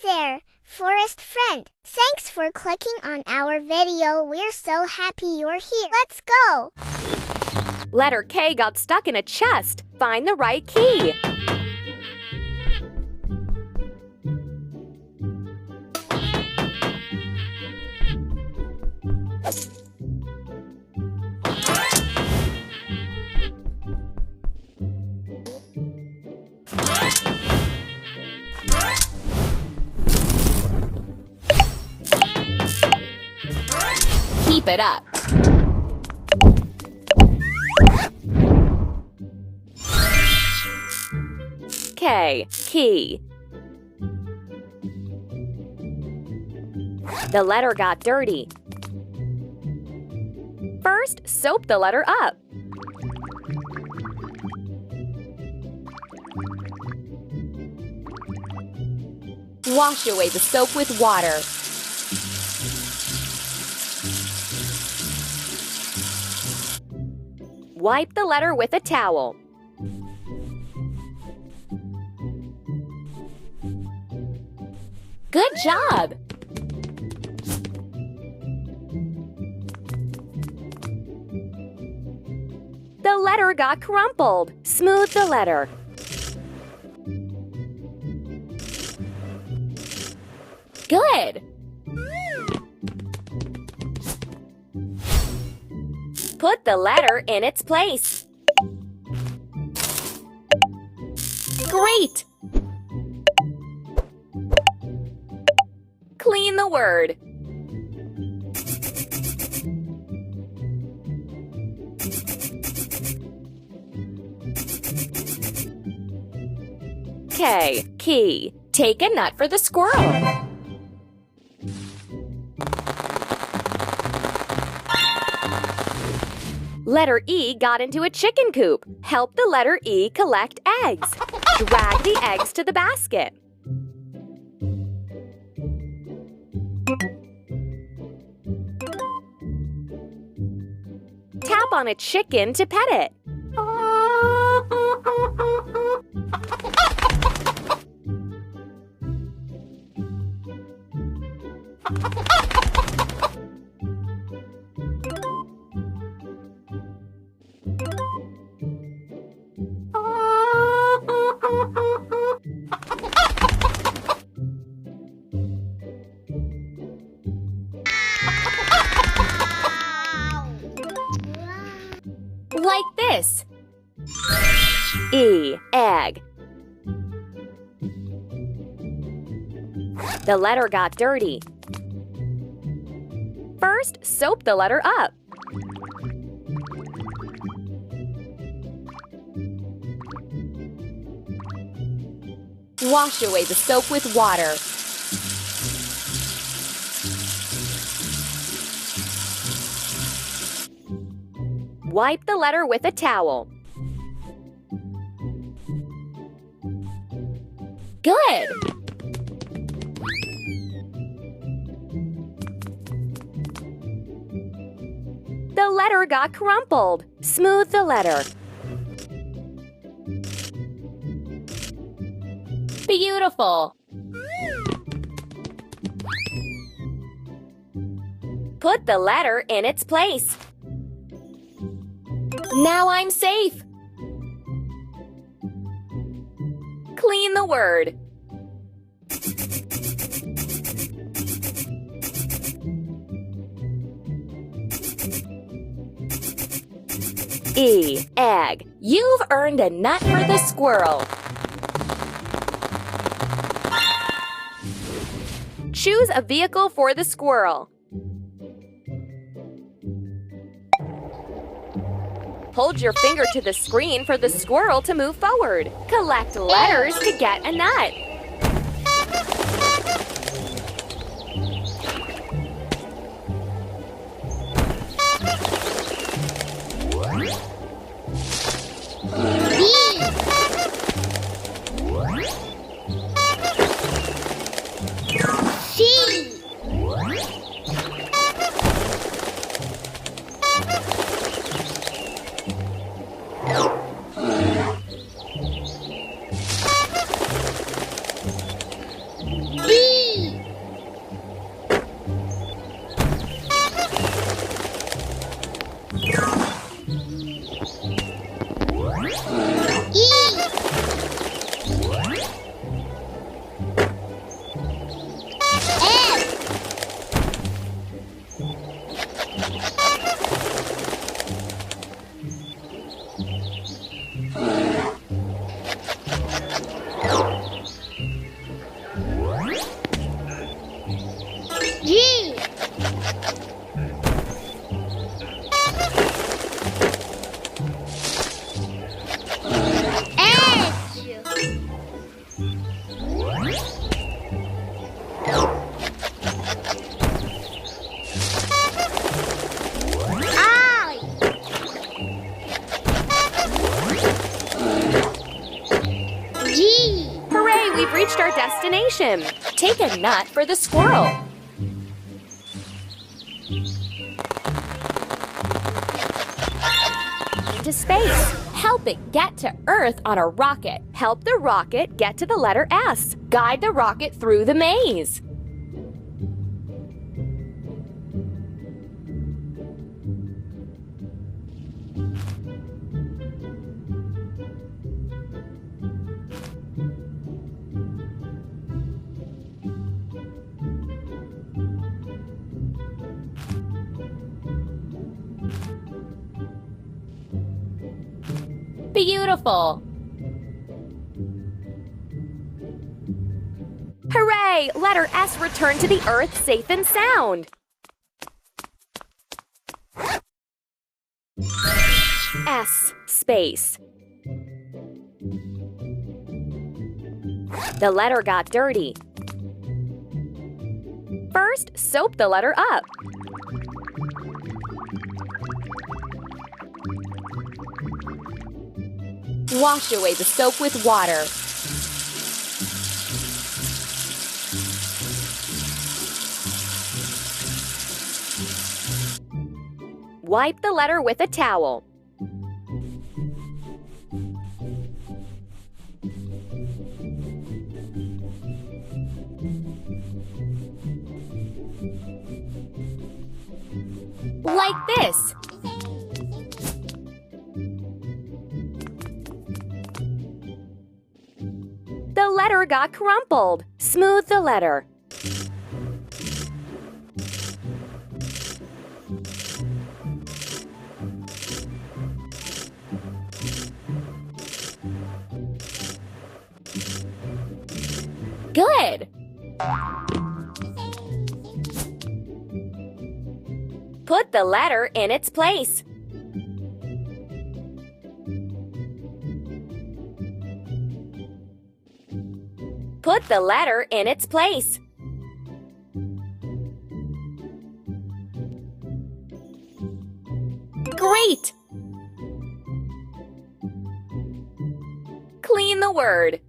there, forest friend. Thanks for clicking on our video. We're so happy you're here. Let's go! Letter K got stuck in a chest. Find the right key. Keep it up. K, key. The letter got dirty. First, soap the letter up. Wash away the soap with water. Wipe the letter with a towel. Good job! The letter got crumpled. Smooth the letter. Good! Put the letter in its place. Great! Clean the word. K, key. Take a nut for the squirrel. Letter E got into a chicken coop. Help the letter E collect eggs. Drag the eggs to the basket. Tap on a chicken to pet it. Like this. E, egg. The letter got dirty. First, soap the letter up. Wash away the soap with water. Wipe the letter with a towel. Good! The letter got crumpled. Smooth the letter. Beautiful! Put the letter in its place. Now I'm safe. Clean the word. E, egg. You've earned a nut for the squirrel. Choose a vehicle for the squirrel. Hold your finger to the screen for the squirrel to move forward. Collect letters to get a nut. D. finish him. Take a nut for the squirrel. Into space. Help it get to Earth on a rocket. Help the rocket get to the letter S. Guide the rocket through the maze. Beautiful! Hooray! Letter S returned to the Earth safe and sound. S space. The letter got dirty. First, soap the letter up. Wash away the soap with water. Wipe the letter with a towel. Like this. The letter got crumpled. Smooth the letter. Good. Put the letter in its place. Put the letter in its place. Great! Clean the word.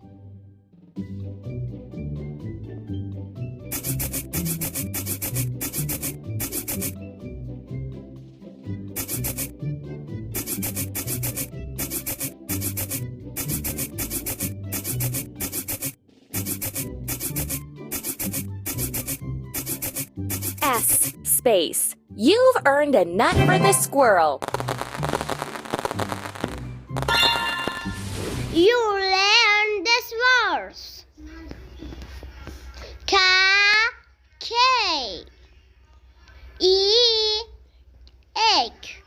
S space. You've earned a nut for the squirrel. You learn this verse. K E egg.